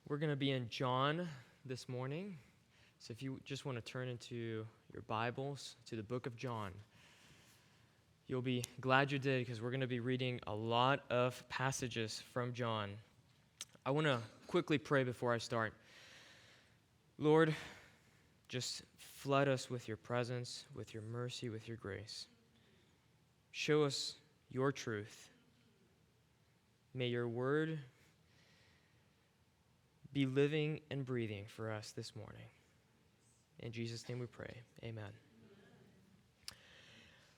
We're going to be in John this morning. So if you just want to turn into your Bibles to the book of John, you'll be glad you did because we're going to be reading a lot of passages from John. I want to quickly pray before I start. Lord, just flood us with your presence, with your mercy, with your grace. Show us your truth. May your word be living and breathing for us this morning. In Jesus' name we pray. Amen.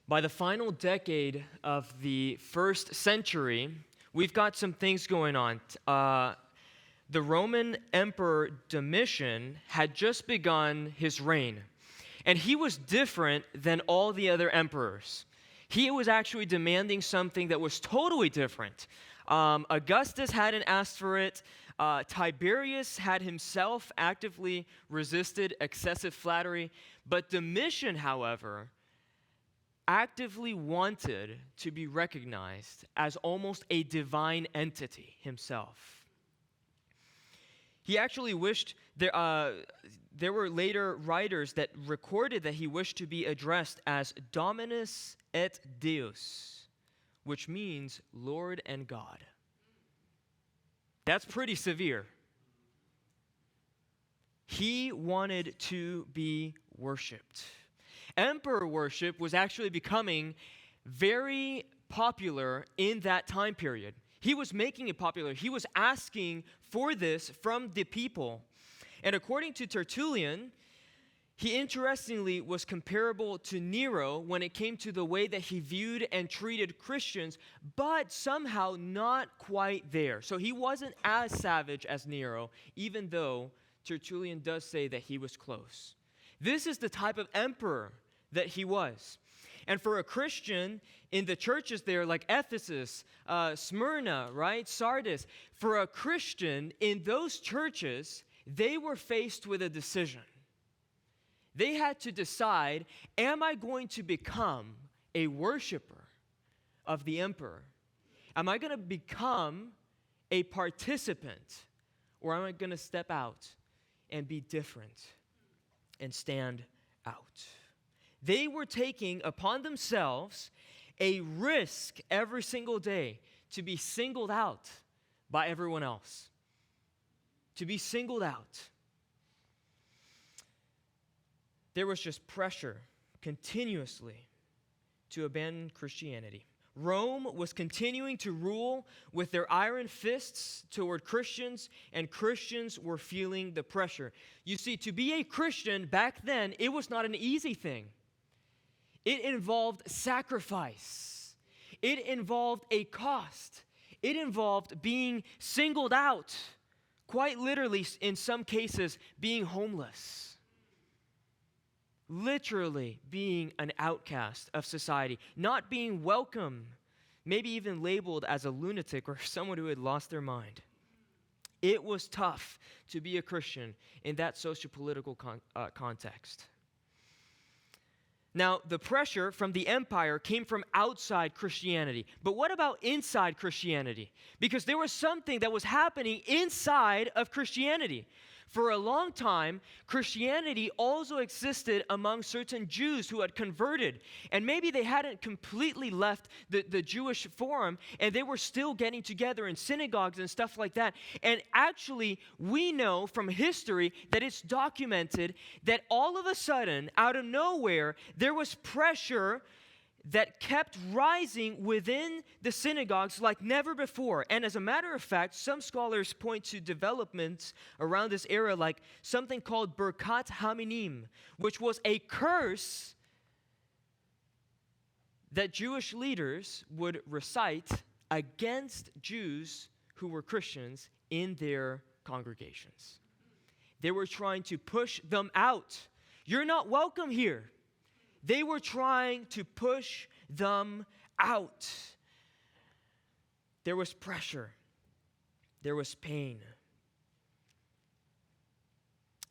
By the final decade of the first century, we've got some things going on. The Roman Emperor Domitian had just begun his reign, and he was different than all the other emperors. He was actually demanding something that was totally different. Augustus hadn't asked for it. Tiberius had himself actively resisted excessive flattery, but Domitian, however, actively wanted to be recognized as almost a divine entity himself. He actually wished, there were later writers that recorded that he wished to be addressed as Dominus et Deus, which means Lord and God. That's pretty severe. He wanted to be worshipped. Emperor worship was actually becoming very popular in that time period. He was making it popular. He was asking for this from the people. And according to Tertullian, he interestingly was comparable to Nero when it came to the way that he viewed and treated Christians, but somehow not quite there. So he wasn't as savage as Nero, even though Tertullian does say that he was close. This is the type of emperor that he was. And for a Christian in the churches there, like Ephesus, Smyrna, right, Sardis, for a Christian in those churches, they were faced with a decision. They had to decide, am I going to become a worshiper of the emperor? Am I going to become a participant? Or am I going to step out and be different and stand out? They were taking upon themselves a risk every single day to be singled out by everyone else. To be singled out. There was just pressure continuously to abandon Christianity. Rome was continuing to rule with their iron fists toward Christians, and Christians were feeling the pressure. You see, to be a Christian back then, it was not an easy thing. It involved sacrifice. It involved a cost. It involved being singled out, quite literally, in some cases, being homeless. Literally being an outcast of society, not being welcome, maybe even labeled as a lunatic or someone who had lost their mind. It was tough to be a Christian in that sociopolitical context. Now, the pressure from the empire came from outside Christianity. But what about inside Christianity? Because there was something that was happening inside of Christianity. For a long time, Christianity also existed among certain Jews who had converted. And maybe they hadn't completely left the Jewish forum, and they were still getting together in synagogues and stuff like that. And actually, we know from history that it's documented that all of a sudden, out of nowhere, there was pressure that kept rising within the synagogues like never before. And as a matter of fact, some scholars point to developments around this era like something called Birkat Haminim, which was a curse that Jewish leaders would recite against Jews who were Christians in their congregations. They were trying to push them out. You're not welcome here. They were trying to push them out. There was pressure. There was pain.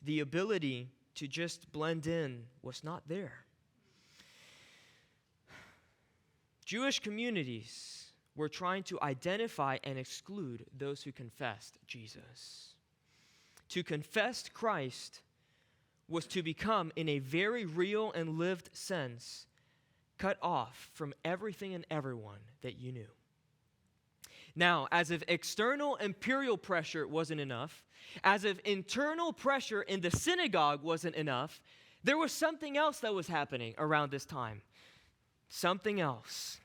The ability to just blend in was not there. Jewish communities were trying to identify and exclude those who confessed Jesus. To confess Christ was to become, in a very real and lived sense, cut off from everything and everyone that you knew. Now, as if external imperial pressure wasn't enough, as if internal pressure in the synagogue wasn't enough, there was something else that was happening around this time. Something else.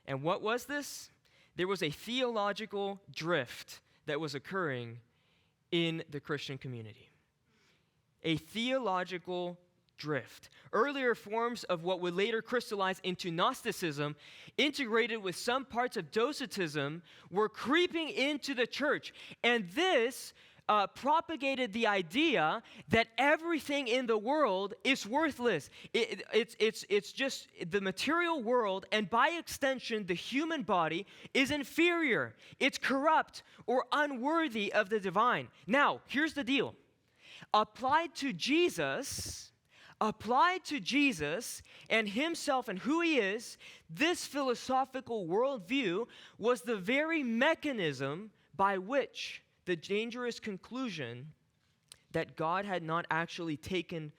And what was this? There was a theological drift that was occurring in the Christian community. A theological drift. Earlier forms of what would later crystallize into Gnosticism, integrated with some parts of Docetism, were creeping into the church. And this propagated the idea that everything in the world is worthless. It's just the material world, and by extension, the human body is inferior. It's corrupt or unworthy of the divine. Now, here's the deal. Applied to Jesus and himself and who he is, this philosophical worldview was the very mechanism by which the dangerous conclusion that God had not actually taken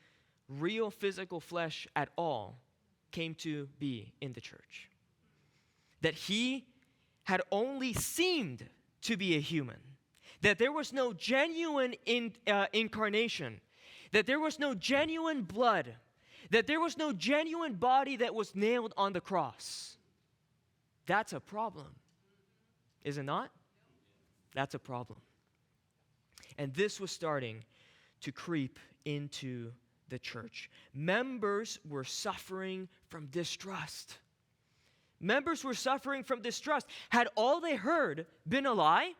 real physical flesh at all came to be in the church. That he had only seemed to be a human. That there was no genuine incarnation. That there was no genuine blood. That there was no genuine body that was nailed on the cross. That's a problem. Is it not? That's a problem. And this was starting to creep into the church. Members were suffering from distrust. Members were suffering from distrust. Had all they heard been a lie?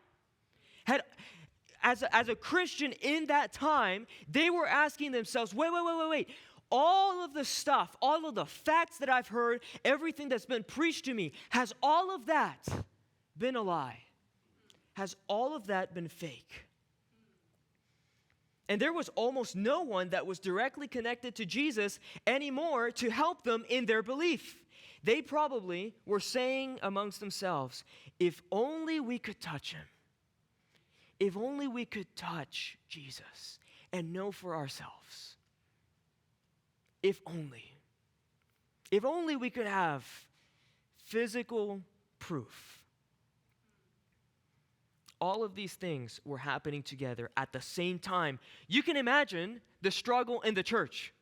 As a Christian in that time, they were asking themselves, wait. All of the stuff, all of the facts that I've heard, everything that's been preached to me, has all of that been a lie? Has all of that been fake? And there was almost no one that was directly connected to Jesus anymore to help them in their belief. They probably were saying amongst themselves, if only we could touch him. If only we could touch Jesus and know for ourselves. If only. If only we could have physical proof. All of these things were happening together at the same time. You can imagine the struggle in the church.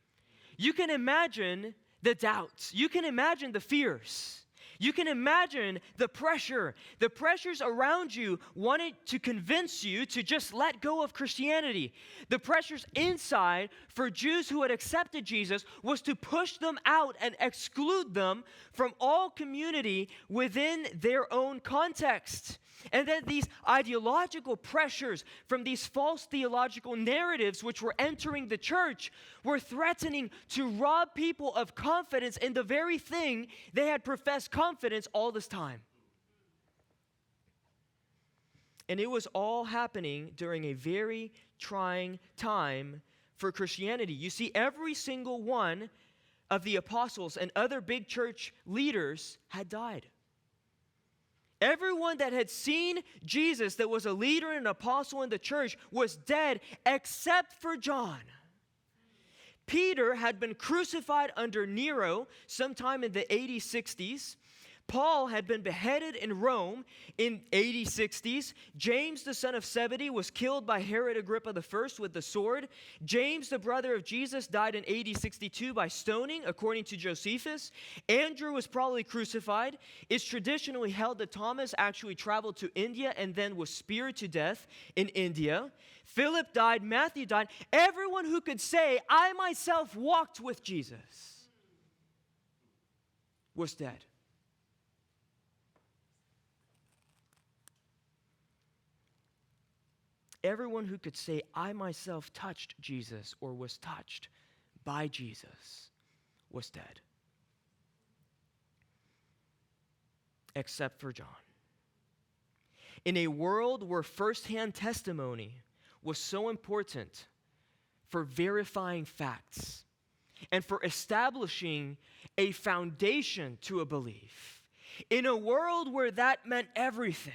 You can imagine the doubts. You can imagine the fears. You can imagine the pressure. The pressures around you wanted to convince you to just let go of Christianity. The pressures inside for Jews who had accepted Jesus was to push them out and exclude them from all community within their own context. And then these ideological pressures from these false theological narratives which were entering the church were threatening to rob people of confidence in the very thing they had professed confidence all this time. And it was all happening during a very trying time for Christianity. You see, every single one of the apostles and other big church leaders had died. Everyone that had seen Jesus, that was a leader and an apostle in the church, was dead except for John. Peter had been crucified under Nero sometime in the AD 60s. Paul had been beheaded in Rome in AD 60s. James, the son of Zebedee, was killed by Herod Agrippa I with the sword. James, the brother of Jesus, died in AD 62 by stoning, according to Josephus. Andrew was probably crucified. It's traditionally held that Thomas actually traveled to India and then was speared to death in India. Philip died. Matthew died. Everyone who could say, I myself walked with Jesus, was dead. Everyone who could say, I myself touched Jesus or was touched by Jesus was dead. Except for John. In a world where firsthand testimony was so important for verifying facts and for establishing a foundation to a belief, in a world where that meant everything,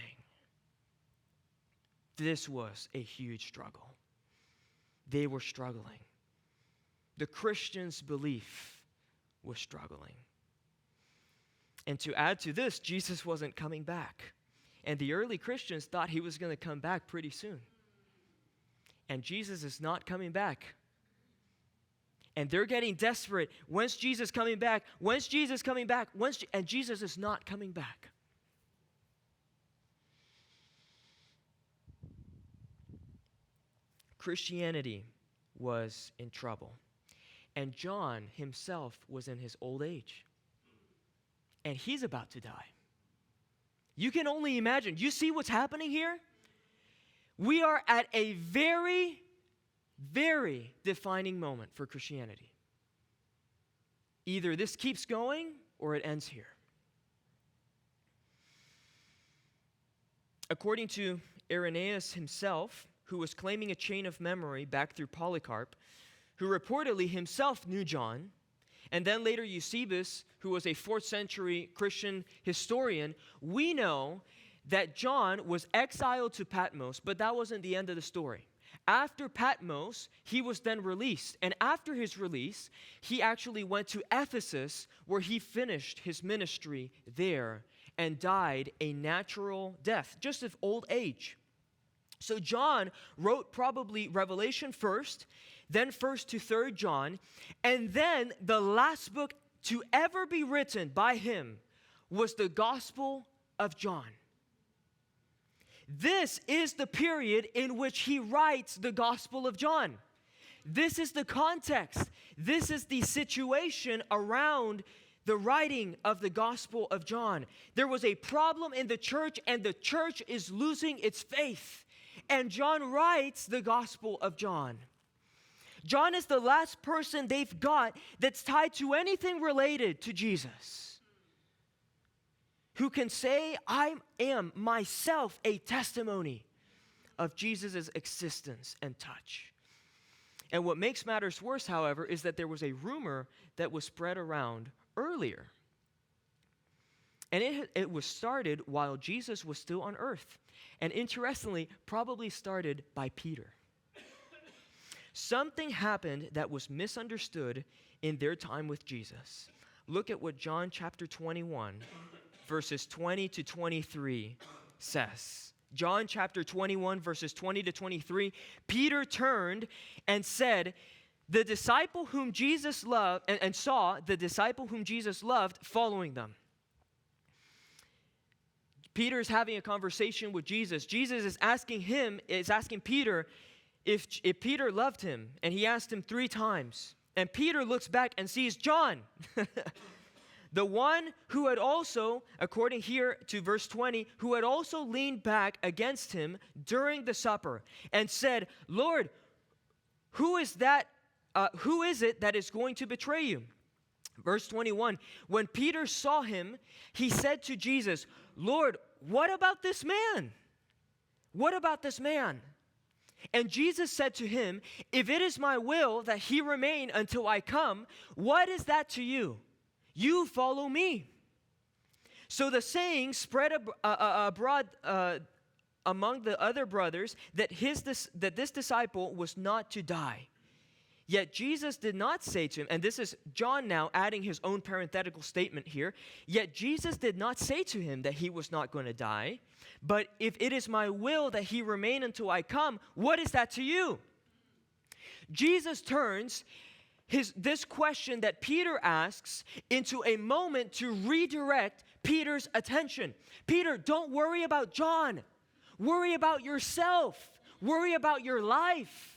this was a huge struggle. they were struggling. The Christians' belief was struggling. And to add to this, Jesus wasn't coming back. And the early Christians thought he was going to come back pretty soon. And Jesus is not coming back. And they're getting desperate. When's Jesus coming back? When's Jesus coming back? And Jesus is not coming back. Christianity was in trouble. And John himself was in his old age. And he's about to die. You can only imagine. You see what's happening here? We are at a very, very defining moment for Christianity. Either this keeps going or it ends here. According to Irenaeus himself, who was claiming a chain of memory back through Polycarp, who reportedly himself knew John, and then later Eusebius, who was a 4th century Christian historian, we know that John was exiled to Patmos, but that wasn't the end of the story. After Patmos, he was then released. And after his release, he actually went to Ephesus, where he finished his ministry there and died a natural death, just of old age. So John wrote probably Revelation first, then 1st to 3rd John, and then the last book to ever be written by him was the Gospel of John. This is the period in which he writes the Gospel of John. This is the context. This is the situation around the writing of the Gospel of John. There was a problem in the church, and the church is losing its faith. And John writes the Gospel of John. John is the last person they've got that's tied to anything related to Jesus, who can say, I am myself a testimony of Jesus' existence and touch. And what makes matters worse, however, is that there was a rumor that was spread around earlier. And it was started while Jesus was still on earth. And interestingly, probably started by Peter. Something happened that was misunderstood in their time with Jesus. Look at what John chapter 21, verses 20 to 23 says. John chapter 21, verses 20 to 23, Peter turned and said, the disciple whom Jesus loved, and saw the disciple whom Jesus loved following them. Peter is having a conversation with Jesus. Jesus is asking Peter if Peter loved him, and he asked him 3 times. And Peter looks back and sees John, the one who had also, according here to verse 20, who had also leaned back against him during the supper and said, Lord, who is it that is going to betray you? Verse 21, when Peter saw him, he said to Jesus, Lord, what about this man? What about this man? And Jesus said to him, if it is my will that he remain until I come, what is that to you? You follow me. So the saying spread abroad among the other brothers that this disciple was not to die. Yet Jesus did not say to him, and this is John now adding his own parenthetical statement here, yet Jesus did not say to him that he was not going to die, but if it is my will that he remain until I come, what is that to you? Jesus turns this question that Peter asks into a moment to redirect Peter's attention. Peter, don't worry about John. Worry about yourself. Worry about your life.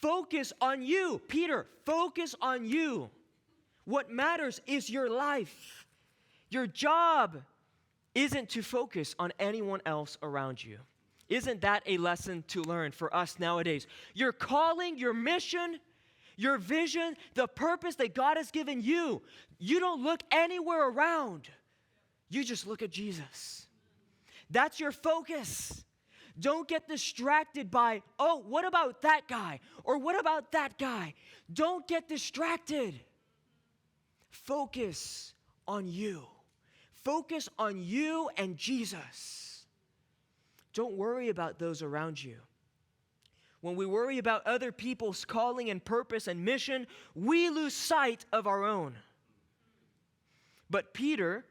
Focus on you. Peter, focus on you. What matters is your life. Your job isn't to focus on anyone else around you. Isn't that a lesson to learn for us nowadays? Your calling, your mission, your vision, the purpose that God has given you, you don't look anywhere around. You just look at Jesus. That's your focus. Don't get distracted by, oh, what about that guy? Or what about that guy? Don't get distracted. Focus on you. Focus on you and Jesus. Don't worry about those around you. when we worry about other people's calling and purpose and mission, we lose sight of our own. But Peter,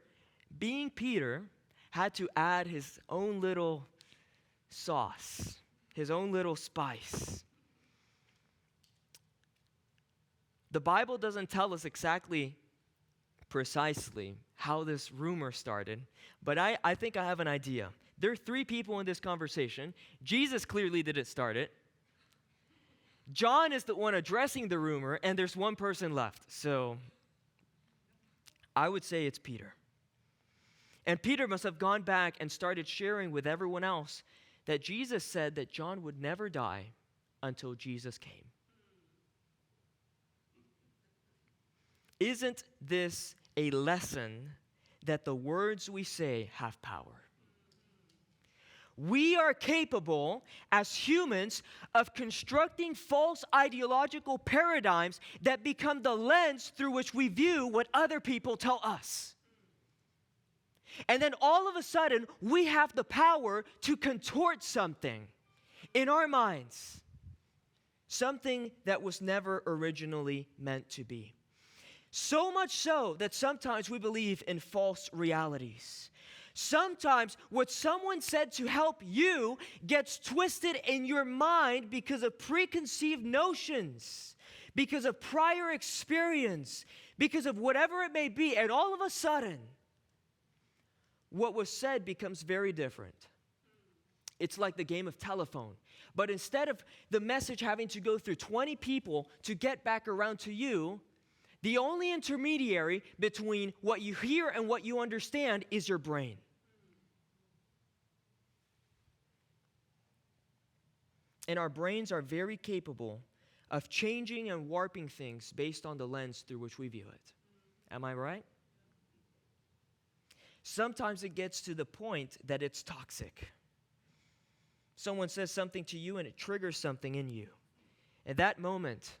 being Peter, had to add his own little sauce, his own little spice. The Bible doesn't tell us exactly, precisely, how this rumor started, but I think I have an idea. There are 3 people in this conversation. Jesus clearly didn't start it. John is the one addressing the rumor, and there's one person left. So I would say it's Peter. And Peter must have gone back and started sharing with everyone else that Jesus said that John would never die until Jesus came. Isn't this a lesson that the words we say have power? We are capable as humans of constructing false ideological paradigms that become the lens through which we view what other people tell us. And then all of a sudden, we have the power to contort something in our minds, something that was never originally meant to be. So much so that sometimes we believe in false realities. Sometimes what someone said to help you gets twisted in your mind because of preconceived notions, because of prior experience, because of whatever it may be, and all of a sudden, what was said becomes very different. It's like the game of telephone. But instead of the message having to go through 20 people to get back around to you, the only intermediary between what you hear and what you understand is your brain. And our brains are very capable of changing and warping things based on the lens through which we view it. Am I right? Sometimes it gets to the point that it's toxic. Someone says something to you and it triggers something in you. At that moment,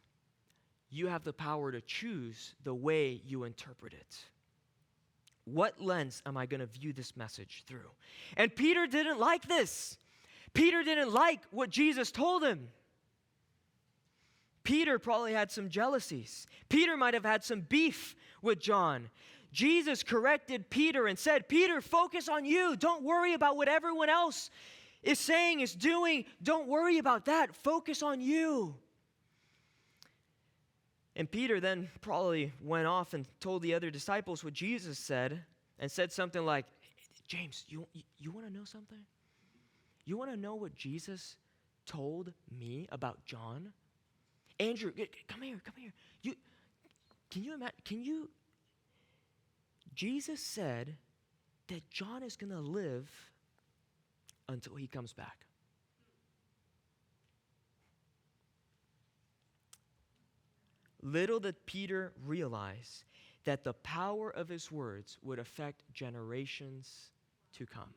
you have the power to choose the way you interpret it. What lens am I going to view this message through? And Peter didn't like this. Peter didn't like what Jesus told him. Peter probably had some jealousies. Peter might have had some beef with John. Jesus corrected Peter and said, Peter, focus on you. Don't worry about what everyone else is saying, is doing. Don't worry about that. Focus on you. And Peter then probably went off and told the other disciples what Jesus said and said something like, James, you want to know something? You want to know what Jesus told me about John? Andrew, come here. Can you imagine? Jesus said that John is going to live until he comes back. Little did Peter realize that the power of his words would affect generations to come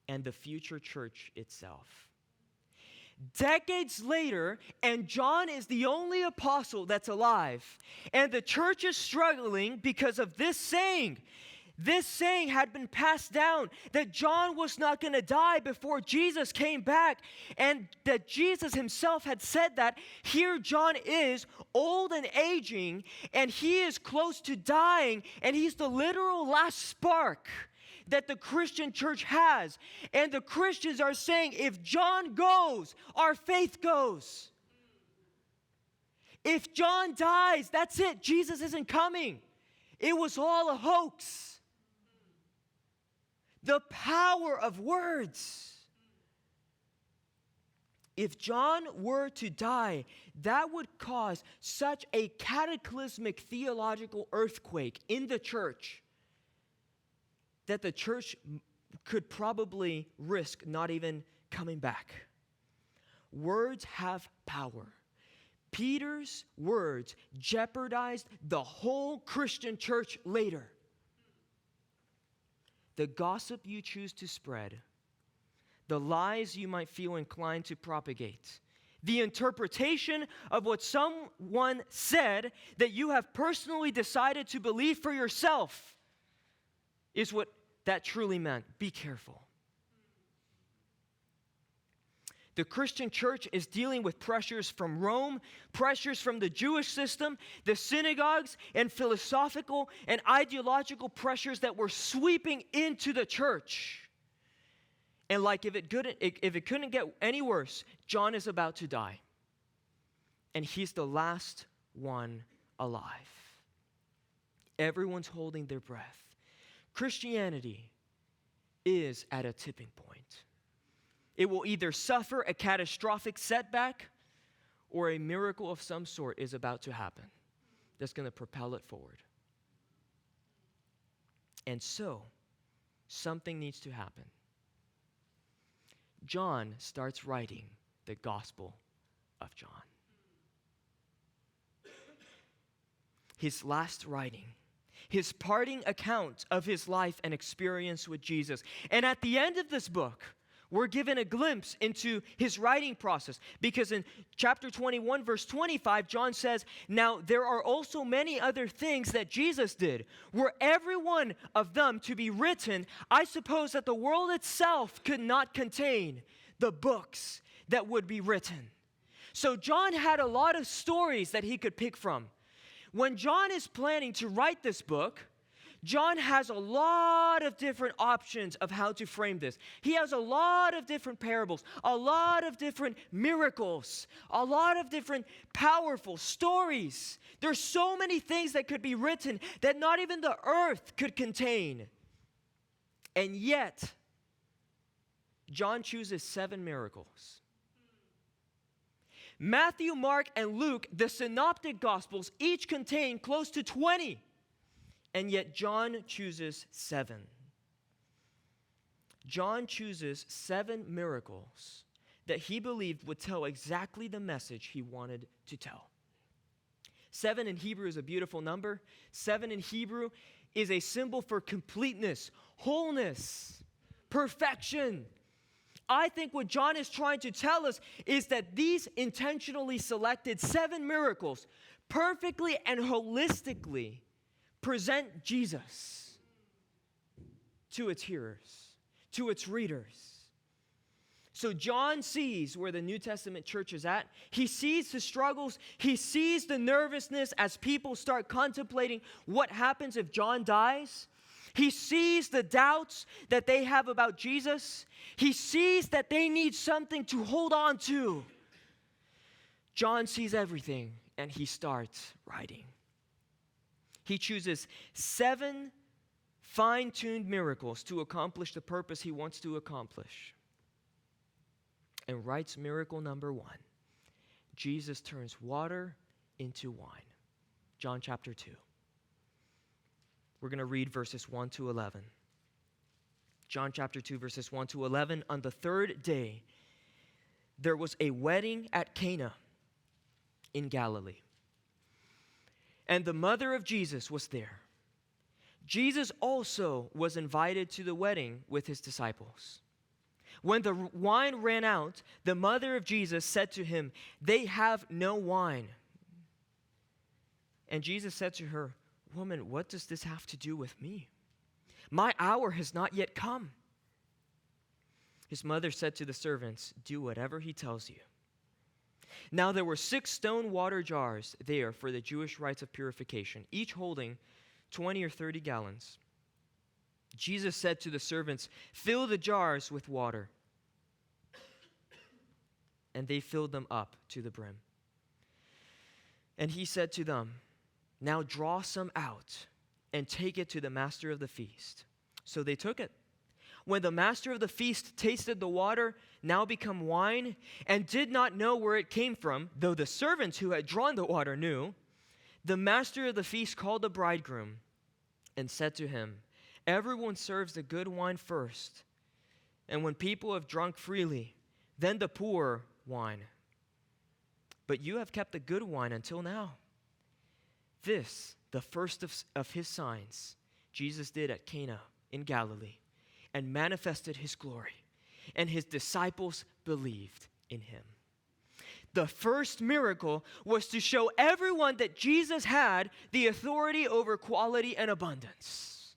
and the future church itself. Decades later, and John is the only apostle that's alive, and the church is struggling because of this saying. This saying had been passed down that John was not going to die before Jesus came back, and that Jesus himself had said that. Here John is old and aging, and he is close to dying, and he's the literal last spark that the Christian church has. And the Christians are saying, if John goes, our faith goes. If John dies, that's it. Jesus isn't coming. It was all a hoax. The power of words. If John were to die, that would cause such a cataclysmic theological earthquake in the church that the church could probably risk not even coming back. Words have power. Peter's words jeopardized the whole Christian church later. The gossip you choose to spread, the lies you might feel inclined to propagate, the interpretation of what someone said that you have personally decided to believe for yourself is what that truly meant. Be careful. The Christian church is dealing with pressures from Rome, pressures from the Jewish system, the synagogues, and philosophical and ideological pressures that were sweeping into the church. And like if it couldn't get any worse, John is about to die. And he's the last one alive. Everyone's holding their breath. Christianity is at a tipping point. It will either suffer a catastrophic setback or a miracle of some sort is about to happen that's going to propel it forward. And so, something needs to happen. John starts writing the Gospel of John. His last writing, his parting account of his life and experience with Jesus. And at the end of this book, we're given a glimpse into his writing process, because in chapter 21, verse 25, John says, "Now there are also many other things that Jesus did. Were every one of them to be written, I suppose that the world itself could not contain the books that would be written." So John had a lot of stories that he could pick from. When John is planning to write this book, John has a lot of different options of how to frame this. He has a lot of different parables, a lot of different miracles, a lot of different powerful stories. There's so many things that could be written that not even the earth could contain. And yet, John chooses 7 miracles. Matthew, Mark, and Luke, the synoptic gospels, each contain close to 20. And yet John chooses 7. John chooses 7 miracles that he believed would tell exactly the message he wanted to tell. 7 in Hebrew is a beautiful number. 7 in Hebrew is a symbol for completeness, wholeness, perfection. I think what John is trying to tell us is that these intentionally selected 7 miracles perfectly and holistically present Jesus to its hearers, to its readers. So John sees where the New Testament church is at. He sees the struggles. He sees the nervousness as people start contemplating what happens if John dies. He sees the doubts that they have about Jesus. He sees that they need something to hold on to. John sees everything, and he starts writing. He chooses 7 fine-tuned miracles to accomplish the purpose he wants to accomplish, and writes miracle number 1. Jesus turns water into wine. John chapter 2. We're going to read verses 1 to 11. John chapter 2, verses 1 to 11. On the 3rd day, there was a wedding at Cana in Galilee, and the mother of Jesus was there. Jesus also was invited to the wedding with his disciples. When the wine ran out, the mother of Jesus said to him, "They have no wine." And Jesus said to her, "Woman, what does this have to do with me? My hour has not yet come." His mother said to the servants, "Do whatever he tells you." Now there were 6 stone water jars there for the Jewish rites of purification, each holding 20 or 30 gallons. Jesus said to the servants, "Fill the jars with water." And they filled them up to the brim. And he said to them, "Now draw some out and take it to the master of the feast." So they took it. When the master of the feast tasted the water, now become wine, and did not know where it came from, though the servants who had drawn the water knew, the master of the feast called the bridegroom and said to him, "Everyone serves the good wine first, and when people have drunk freely, then the poor wine. But you have kept the good wine until now." This, the first of his signs, Jesus did at Cana in Galilee, and manifested his glory, and his disciples believed in him. The first miracle was to show everyone that Jesus had the authority over quality and abundance.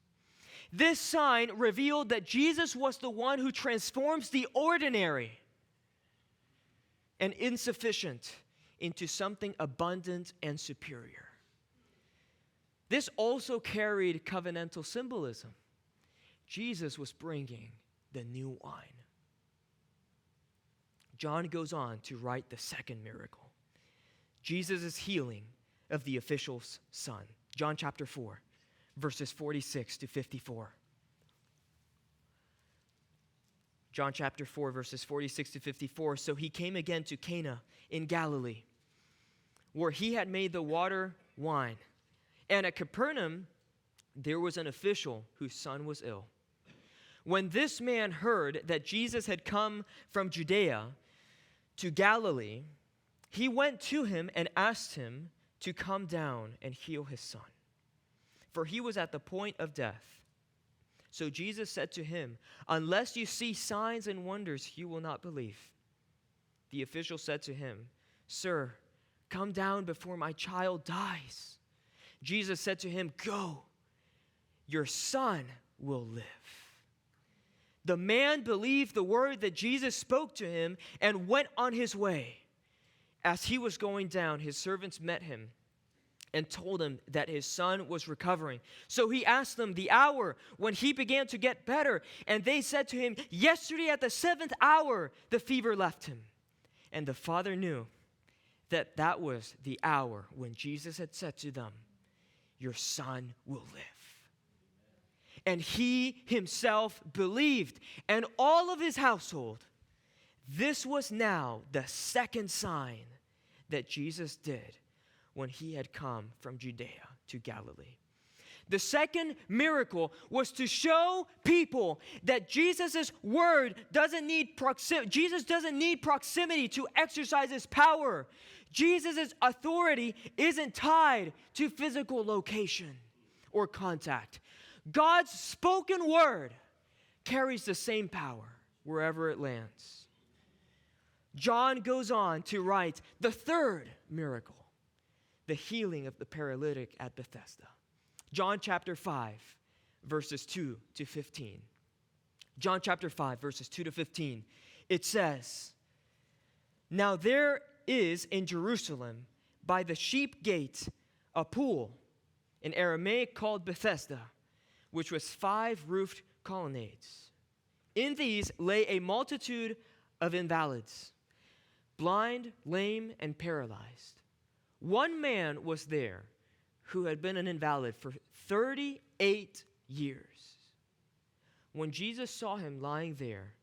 This sign revealed that Jesus was the one who transforms the ordinary and insufficient into something abundant and superior. This also carried covenantal symbolism. Jesus was bringing the new wine. John goes on to write the second miracle, Jesus' healing of the official's son. John chapter 4, verses 46 to 54. John chapter 4, verses 46 to 54. So he came again to Cana in Galilee, where he had made the water wine. And at Capernaum, there was an official whose son was ill. When this man heard that Jesus had come from Judea to Galilee, he went to him and asked him to come down and heal his son, for he was at the point of death. So Jesus said to him, "Unless you see signs and wonders, you will not believe." The official said to him, "Sir, come down before my child dies." Jesus said to him, "Go, your son will live." The man believed the word that Jesus spoke to him and went on his way. As he was going down, his servants met him and told him that his son was recovering. So he asked them the hour when he began to get better, and they said to him, "Yesterday at the 7th hour, the fever left him." And the father knew that that was the hour when Jesus had said to them, "Your son will live." And he himself believed, and all of his household. This was now the second sign that Jesus did when he had come from Judea to Galilee. The second miracle was to show people that Jesus' word doesn't need proximity. Jesus doesn't need proximity to exercise his power. Jesus' authority isn't tied to physical location or contact. God's spoken word carries the same power wherever it lands. John goes on to write the third miracle, the healing of the paralytic at Bethesda. John chapter 5, verses 2 to 15. John chapter 5, verses 2 to 15. It says, "Now there is in Jerusalem by the sheep gate a pool, in Aramaic called Bethesda, which was 5 roofed colonnades. In these lay a multitude of invalids, blind, lame, and paralyzed. One man was there who had been an invalid for 38 years. When Jesus saw him lying there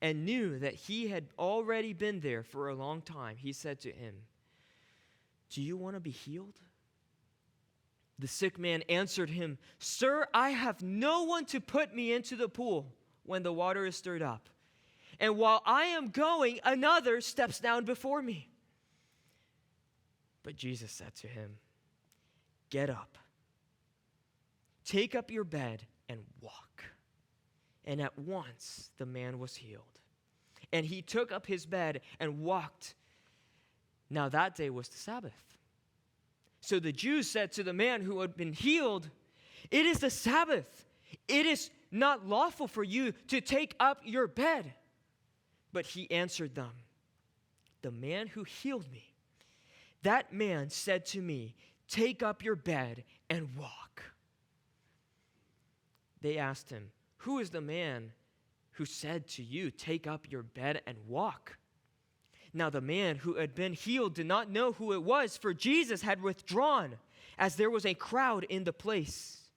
and knew that he had already been there for a long time, he said to him, 'Do you want to be healed?' The sick man answered him, 'Sir, I have no one to put me into the pool when the water is stirred up. And while I am going, another steps down before me.' But Jesus said to him, 'Get up, take up your bed and walk.' And at once the man was healed. And he took up his bed and walked. Now that day was the Sabbath. So the Jews said to the man who had been healed, 'It is the Sabbath. It is not lawful for you to take up your bed.' But he answered them, 'The man who healed me, that man said to me, take up your bed and walk.' They asked him, 'Who is the man who said to you, take up your bed and walk?' Now the man who had been healed did not know who it was, for Jesus had withdrawn, as there was a crowd in the place.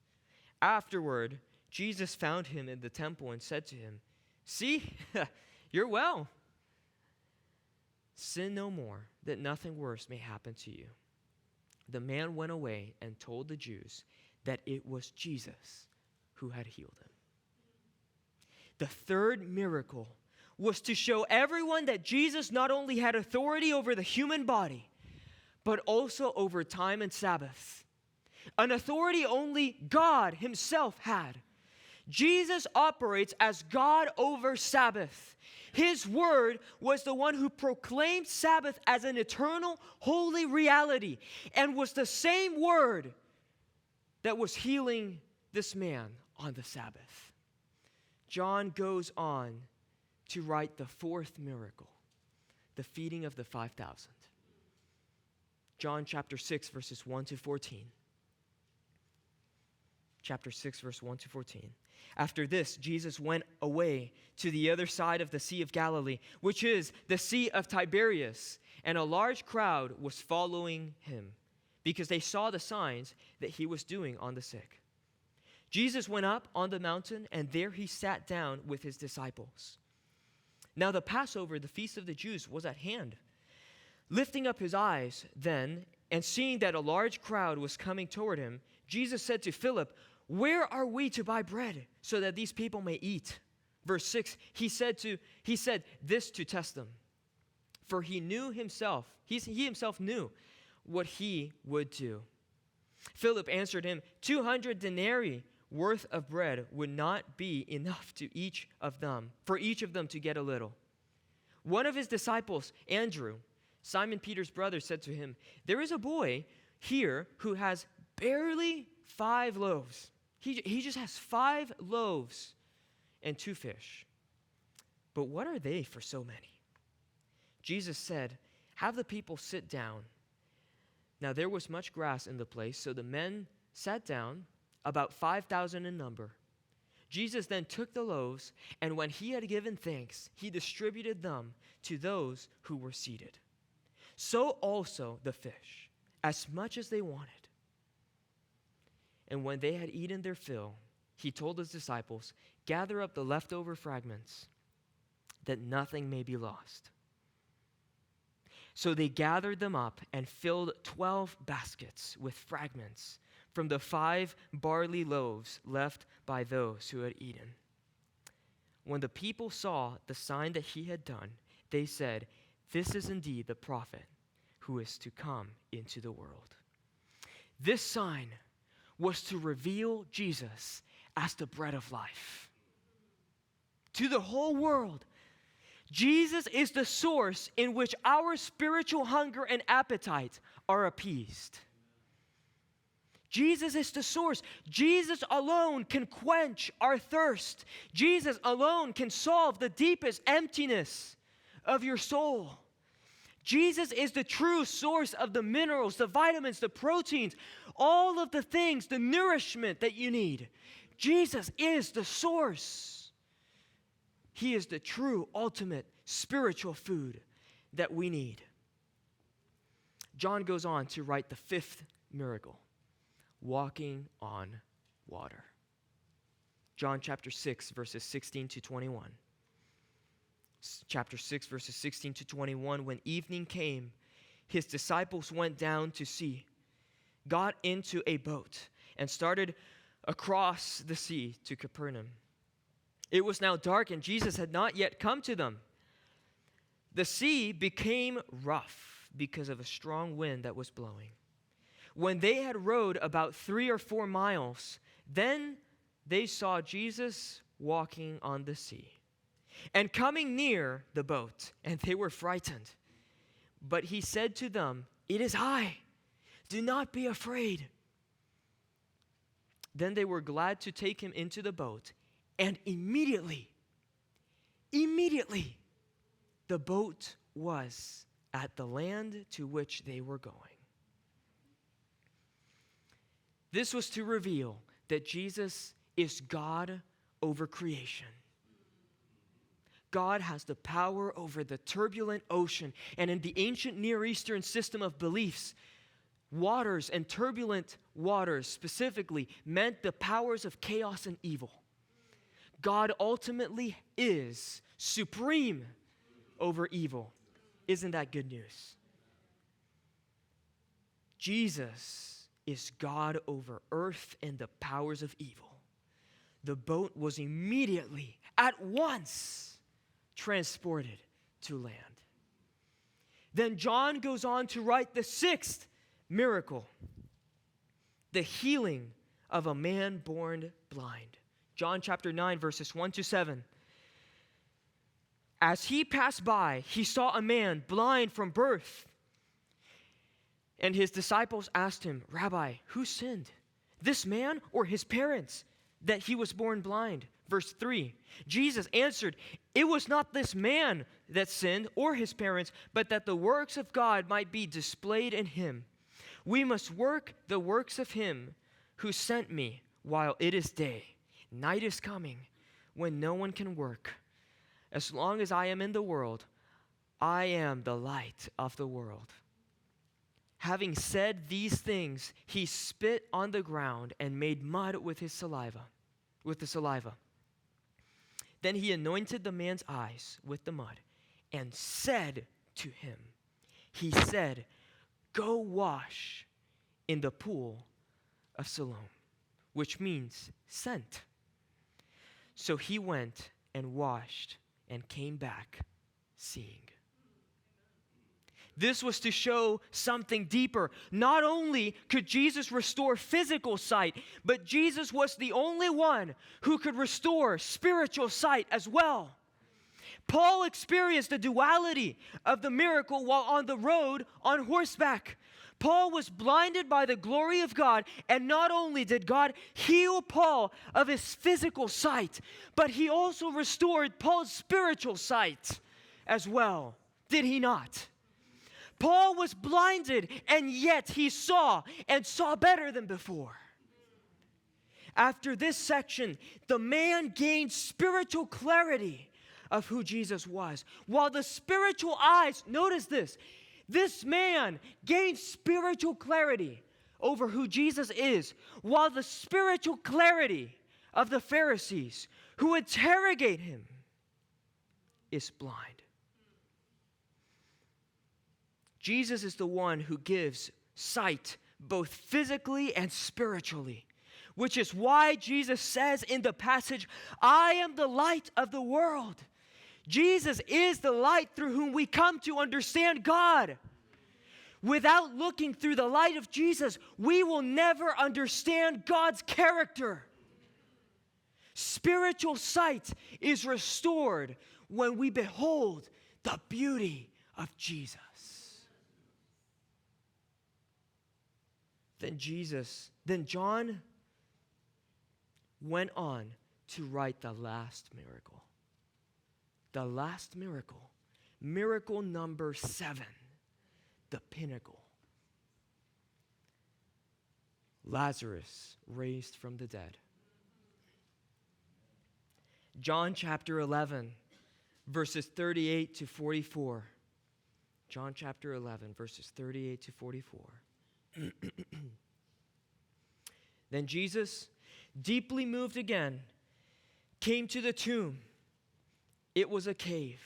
Afterward, Jesus found him in the temple and said to him, 'See, you're well. Sin no more, that nothing worse may happen to you.' The man went away and told the Jews that it was Jesus who had healed him." The third miracle was to show everyone that Jesus not only had authority over the human body, but also over time and Sabbath, an authority only God himself had. Jesus operates as God over Sabbath. His word was the one who proclaimed Sabbath as an eternal, holy reality, and was the same word that was healing this man on the Sabbath. John goes on to write the fourth miracle, the feeding of the 5,000. John chapter 6, verses 1 to 14. Chapter 6, verse 1 to 14. After this, Jesus went away to the other side of the Sea of Galilee, which is the Sea of Tiberias, and a large crowd was following him, because they saw the signs that he was doing on the sick. Jesus went up on the mountain, and there he sat down with his disciples. Now the Passover, the feast of the Jews, was at hand. Lifting up his eyes then, and seeing that a large crowd was coming toward him, Jesus said to Philip, "Where are we to buy bread so that these people may eat?" Verse 6, he said this to test them, for he himself knew what he would do. Philip answered him, 200 denarii worth of bread would not be enough for each of them to get a little. One of his disciples, Andrew, Simon Peter's brother, said to him, "There is a boy here who has barely 5 loaves. He just has 5 loaves and 2 fish. But what are they for so many?" Jesus said, "Have the people sit down." Now there was much grass in the place, so the men sat down, about 5,000 in number. Jesus then took the loaves, and when he had given thanks, he distributed them to those who were seated. So also the fish, as much as they wanted. And when they had eaten their fill, he told his disciples, "Gather up the leftover fragments, that nothing may be lost." So they gathered them up and filled 12 baskets with fragments from the 5 barley loaves left by those who had eaten. When the people saw the sign that he had done, they said, "This is indeed the prophet who is to come into the world." This sign was to reveal Jesus as the bread of life to the whole world. Jesus is the source in which our spiritual hunger and appetite are appeased. Jesus is the source. Jesus alone can quench our thirst. Jesus alone can solve the deepest emptiness of your soul. Jesus is the true source of the minerals, the vitamins, the proteins, all of the things, the nourishment that you need. Jesus is the source. He is the true, ultimate spiritual food that we need. John goes on to write the 5th miracle, walking on water. John chapter 6, verses 16 to 21. Chapter 6, verses 16 to 21, when evening came, his disciples went down to sea, got into a boat, and started across the sea to Capernaum. It was now dark, and Jesus had not yet come to them. The sea became rough because of a strong wind that was blowing. When they had rowed about 3 or 4 miles, then they saw Jesus walking on the sea and coming near the boat, and they were frightened. But he said to them, "It is I. Do not be afraid." Then they were glad to take him into the boat, and immediately, the boat was at the land to which they were going. This was to reveal that Jesus is God over creation. God has the power over the turbulent ocean, and in the ancient Near Eastern system of beliefs, waters and turbulent waters specifically meant the powers of chaos and evil. God ultimately is supreme over evil. Isn't that good news? Jesus is God over earth and the powers of evil. The boat was immediately, at once, transported to land. Then John goes on to write the 6th miracle, the healing of a man born blind. John chapter 9, verses 1 to 7. As he passed by, he saw a man blind from birth. And his disciples asked him, "Rabbi, who sinned, this man or his parents, that he was born blind?" Verse 3, Jesus answered, "It was not this man that sinned or his parents, but that the works of God might be displayed in him. We must work the works of him who sent me while it is day. Night is coming when no one can work. As long as I am in the world, I am the light of the world." Having said these things, he spit on the ground and made mud with the saliva. Then he anointed the man's eyes with the mud and said to him, "Go wash in the pool of Siloam," which means sent. So he went and washed and came back seeing. This was to show something deeper. Not only could Jesus restore physical sight, but Jesus was the only one who could restore spiritual sight as well. Paul experienced the duality of the miracle while on the road on horseback. Paul was blinded by the glory of God, and not only did God heal Paul of his physical sight, but he also restored Paul's spiritual sight as well. Did he not? Paul was blinded, and yet he saw, and saw better than before. After this section, the man gained spiritual clarity of who Jesus was. While the spiritual eyes, notice this man gained spiritual clarity over who Jesus is, while the spiritual clarity of the Pharisees who interrogate him is blind. Jesus is the one who gives sight both physically and spiritually, which is why Jesus says in the passage, "I am the light of the world." Jesus is the light through whom we come to understand God. Without looking through the light of Jesus, we will never understand God's character. Spiritual sight is restored when we behold the beauty of Jesus. Then John went on to write the last miracle. The last miracle. Miracle number 7. The pinnacle. Lazarus raised from the dead. John chapter 11, verses 38 to 44. John chapter 11, verses 38 to 44. Then Jesus, deeply moved again, came to the tomb. It was a cave,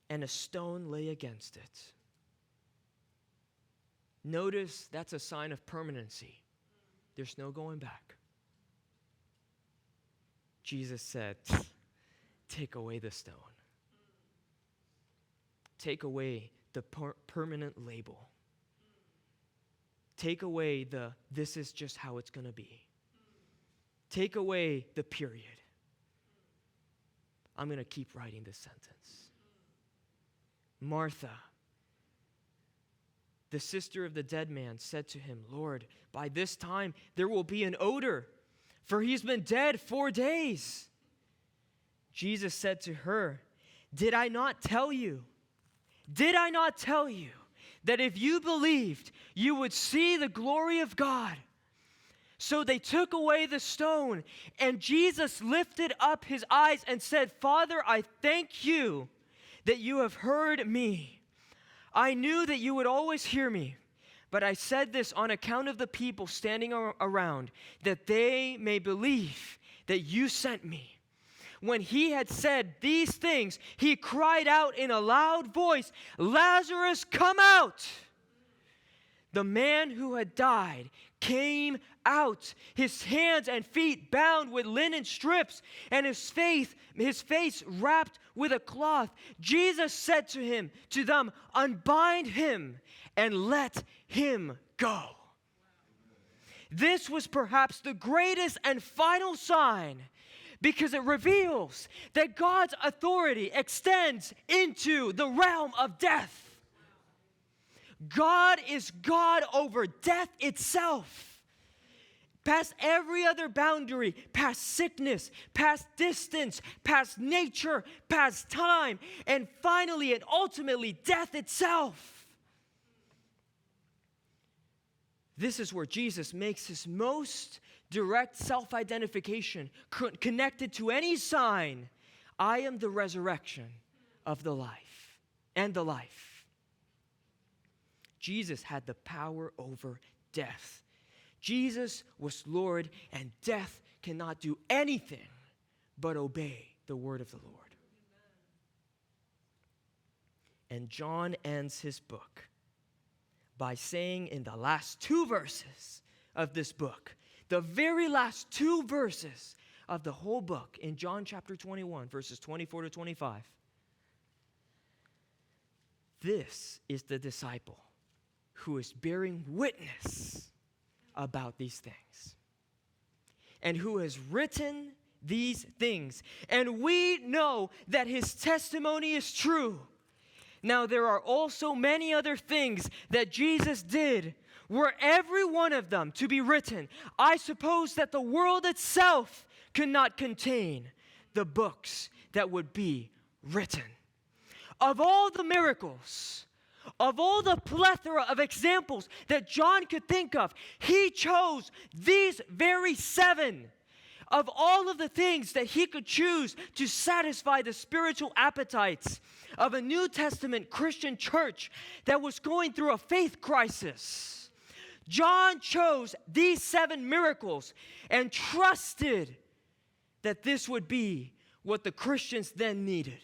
and a stone lay against it. Notice that's a sign of permanency. There's no going back. Jesus said, "Take away the stone. Take away the permanent label. Take away the, this is just how it's going to be. Take away the period. I'm going to keep writing this sentence." Martha, the sister of the dead man, said to him, "Lord, by this time there will be an odor, for he's been dead 4 days." Jesus said to her, Did I not tell you that if you believed, you would see the glory of God?" So they took away the stone, and Jesus lifted up his eyes and said, "Father, I thank you that you have heard me. I knew that you would always hear me, but I said this on account of the people standing around, that they may believe that you sent me." When he had said these things, he cried out in a loud voice, "Lazarus, come out!" The man who had died came out, his hands and feet bound with linen strips, and his face wrapped with a cloth. Jesus said to them, "Unbind him and let him go." This was perhaps the greatest and final sign, because it reveals that God's authority extends into the realm of death. God is God over death itself. past every other boundary, past sickness, past distance, past nature, past time, and finally and ultimately death itself. This is where Jesus makes his most direct self-identification connected to any sign. I am the resurrection of the life and the life. Jesus had the power over death. Jesus was Lord, and death cannot do anything but obey the word of the Lord. And John ends his book by saying in the last 2 verses of this book, the very last 2 verses of the whole book, in John chapter 21, verses 24 to 25, this is the disciple who is bearing witness about these things, and who has written these things, and we know that his testimony is true. Now there are also many other things that Jesus did, were every one of them to be written, I suppose that the world itself could not contain the books that would be written. Of all the miracles, of all the plethora of examples that John could think of, he chose these very 7. Of all of the things that he could choose to satisfy the spiritual appetites of a New Testament Christian church that was going through a faith crisis, John chose these 7 miracles and trusted that this would be what the Christians then needed.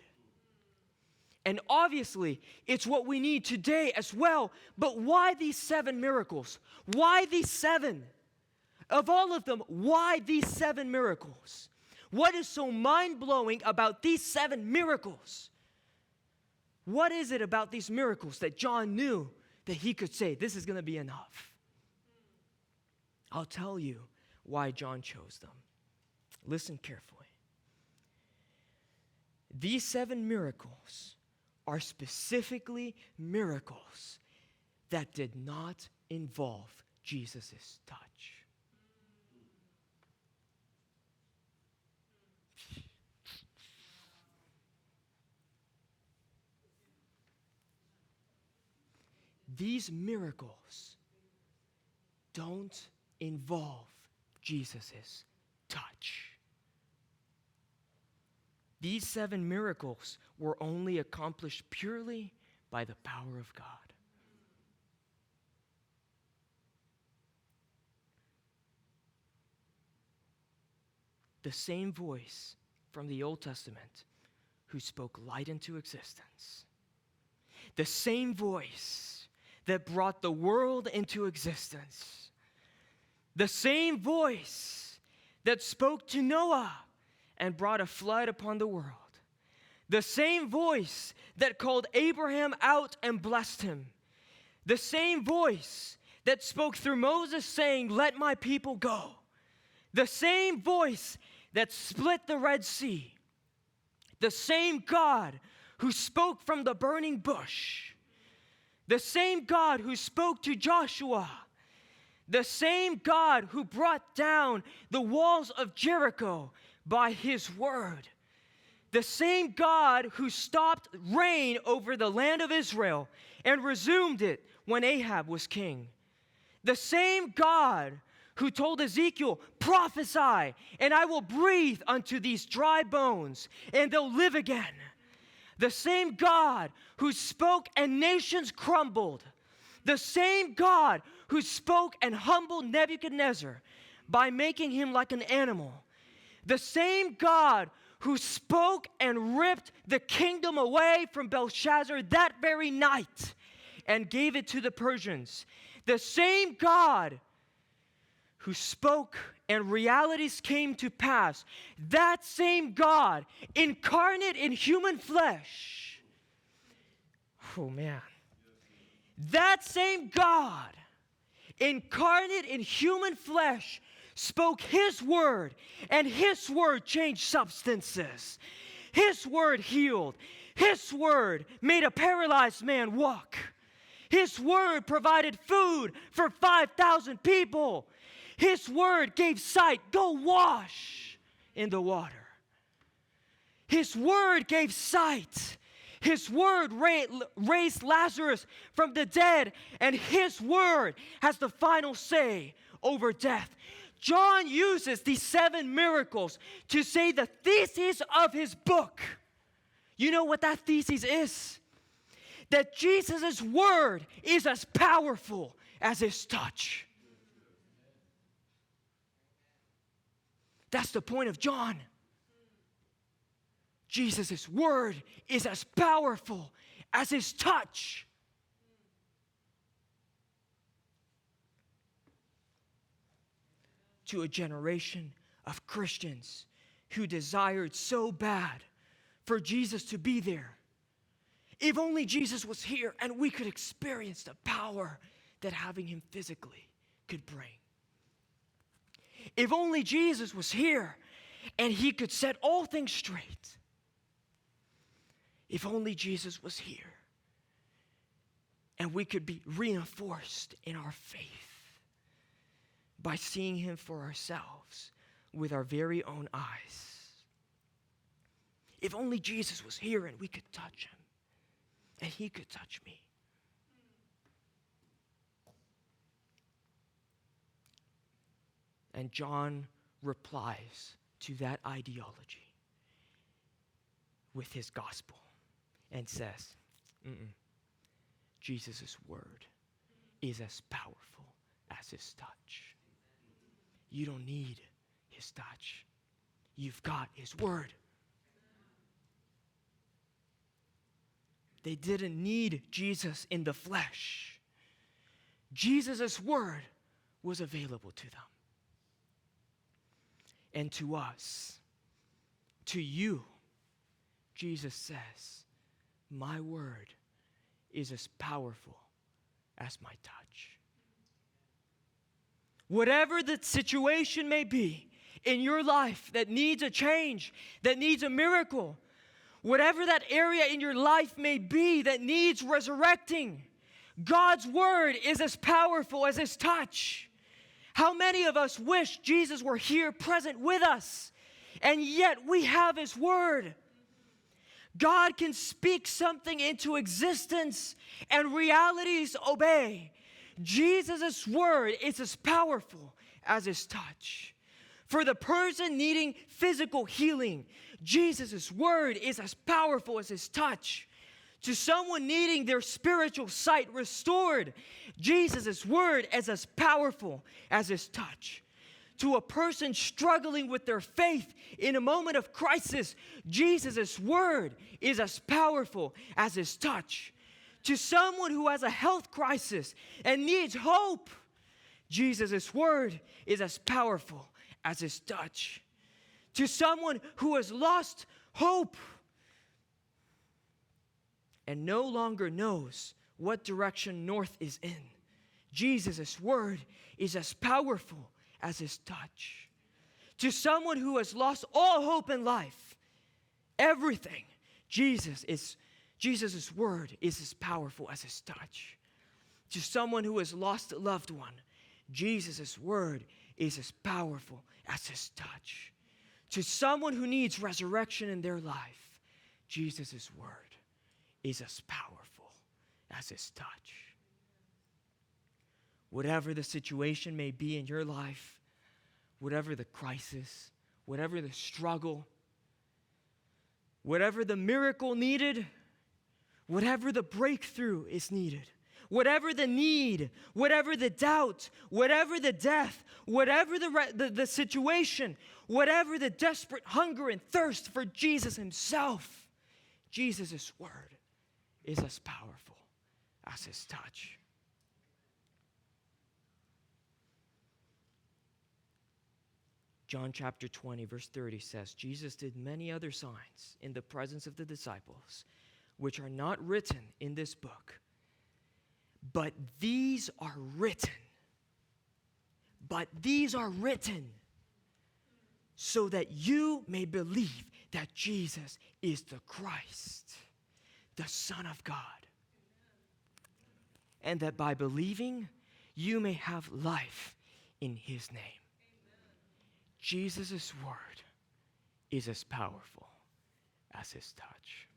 And obviously, it's what we need today as well. But why these 7 miracles? Why these 7? Of all of them, why these 7 miracles? What is so mind-blowing about these 7 miracles? What is it about these miracles that John knew that he could say, this is going to be enough? I'll tell you why John chose them. Listen carefully. These 7 miracles are specifically miracles that did not involve Jesus' touch. These miracles don't involve Jesus' touch. These 7 miracles were only accomplished purely by the power of God. The same voice from the Old Testament who spoke light into existence. The same voice that brought the world into existence. The same voice that spoke to Noah and brought a flood upon the world. The same voice that called Abraham out and blessed him. The same voice that spoke through Moses saying, "Let my people go." The same voice that split the Red Sea. The same God who spoke from the burning bush. The same God who spoke to Joshua. The same God who brought down the walls of Jericho by his word. The same God who stopped rain over the land of Israel and resumed it when Ahab was king. The same God who told Ezekiel, "Prophesy, and I will breathe unto these dry bones, and they'll live again." The same God who spoke and nations crumbled. The same God who spoke and humbled Nebuchadnezzar by making him like an animal. The same God who spoke and ripped the kingdom away from Belshazzar that very night and gave it to the Persians. The same God who spoke and realities came to pass. That same God, incarnate in human flesh. Oh man. That same God, incarnate in human flesh, spoke his word, and his word changed substances. His word healed. His word made a paralyzed man walk. His word provided food for 5,000 people. His word gave sight. Go wash in the water. His word gave sight. His word raised Lazarus from the dead, and His word has the final say over death. John uses these 7 miracles to say the thesis of his book. You know what that thesis is? That Jesus' word is as powerful as His touch. That's the point of John. Jesus' word is as powerful as His touch. To a generation of Christians who desired so bad for Jesus to be there. If only Jesus was here and we could experience the power that having Him physically could bring. If only Jesus was here and He could set all things straight. If only Jesus was here and we could be reinforced in our faith by seeing Him for ourselves with our very own eyes. If only Jesus was here and we could touch Him and He could touch me. And John replies to that ideology with his gospel and says, Jesus' word is as powerful as His touch. You don't need His touch. You've got His word. They didn't need Jesus in the flesh. Jesus' word was available to them. And to us, to you, Jesus says, my word is as powerful as my touch. Whatever the situation may be in your life that needs a change, that needs a miracle, whatever that area in your life may be that needs resurrecting, God's word is as powerful as His touch. How many of us wish Jesus were here present with us, and yet we have His word? God can speak something into existence and realities obey. Jesus' word is as powerful as His touch. For the person needing physical healing, Jesus' word is as powerful as His touch. To someone needing their spiritual sight restored, Jesus' word is as powerful as His touch. To a person struggling with their faith in a moment of crisis, Jesus' word is as powerful as His touch. To someone who has a health crisis and needs hope, Jesus' word is as powerful as His touch. To someone who has lost hope and no longer knows what direction north is in, Jesus' word is as powerful as His touch. To someone who has lost all hope in life, everything, Jesus' word is as powerful as His touch. To someone who has lost a loved one, Jesus' word is as powerful as His touch. To someone who needs resurrection in their life, Jesus' word is as powerful as His touch. Whatever the situation may be in your life, whatever the crisis, whatever the struggle, whatever the miracle needed, whatever the breakthrough is needed, whatever the need, whatever the doubt, whatever the death, whatever the situation, whatever the desperate hunger and thirst for Jesus Himself, Jesus' word is as powerful as His touch. John chapter 20, verse 30 says, Jesus did many other signs in the presence of the disciples, which are not written in this book. But these are written. So that you may believe that Jesus is the Christ, the Son of God. And that by believing, you may have life in his name. Jesus' word is as powerful as his touch.